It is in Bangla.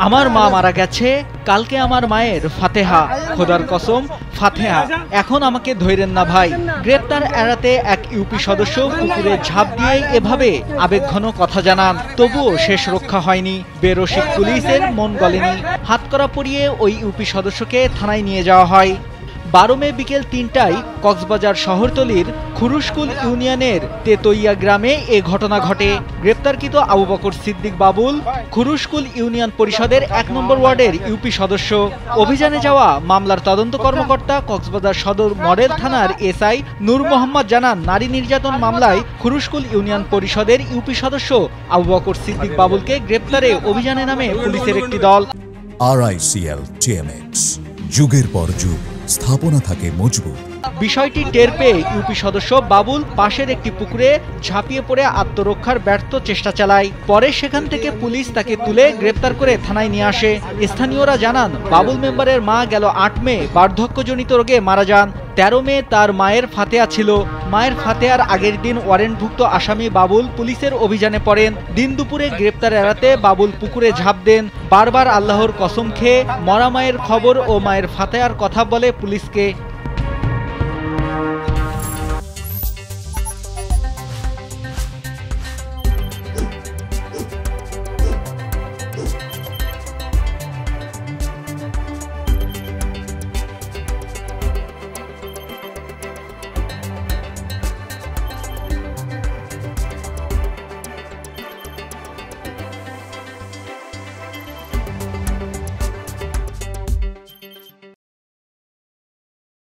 আমার মা মারা গেছে, কালকে আমার মায়ের ফাতেহা, খোদার কসম ফাতেহা, এখন আমাকে ধৈরেন না ভাই। গ্রেপ্তার এড়াতে এক ইউপি সদস্য পুকুরে ঝাঁপ দিয়ে এভাবে আবেগঘন কথা জানান। তবুও শেষ রক্ষা হয়নি, বেরসিক পুলিশের মন গলেনি। হাতকড়া পরিয়ে ওই ইউপি সদস্যকে থানায় নিয়ে যাওয়া হয়। 12 মে বিকেল 3টায় কক্সবাজার শহরতলির খুরুশকুল ইউনিয়নের তেতইয়া গ্রামে এ ঘটনা ঘটে। গ্রেপ্তারকৃত আবু বকর সিদ্দিক বাবুল খুরুশকুল ইউনিয়ন পরিষদের 1 নম্বর ওয়ার্ডের ইউপি সদস্য। অভিযানে যাওয়া মামলার তদন্ত কর্মকর্তা কক্সবাজার সদর মডেল থানার এসআই নূর মোহাম্মদ জানান, নারী নির্যাতন মামলায় খুরুশকুল ইউনিয়ন পরিষদের ইউপি সদস্য আবু বকর সিদ্দিক বাবুলকে গ্রেপ্তারে অভিযানে নামে পুলিশের একটি দল। RICL TMX, যুগের পর যুগ স্থাপনা থাকে মজবুত। বিষয়টি টের পেয়ে ইউপি সদস্য বাবুল পাশের একটি পুকুরে ঝাঁপিয়ে পড়ে আত্মরক্ষার ব্যর্থ চেষ্টা চালায়। পরে সেখান থেকে পুলিশ তাকে তুলে গ্রেপ্তার করে থানায় নিয়ে আসে। স্থানীয়রা জানান, বাবুল মেম্বারের মা গেল 8 মে বার্ধক্যজনিত রোগে মারা যান। 13 মে তার মায়ের ফাতেহা ছিল। মায়ের ফাতেহার আগের দিন ওয়ারেন্টভুক্ত আসামি বাবুল পুলিশের অভিযানে পড়েন। দিন দুপুরে গ্রেপ্তার এড়াতে বাবুল পুকুরে ঝাঁপ দেন। বারবার আল্লাহর কসম খেয়ে মরা মায়ের খবর ও মায়ের ফাতেহার কথা বলে পুলিশকে।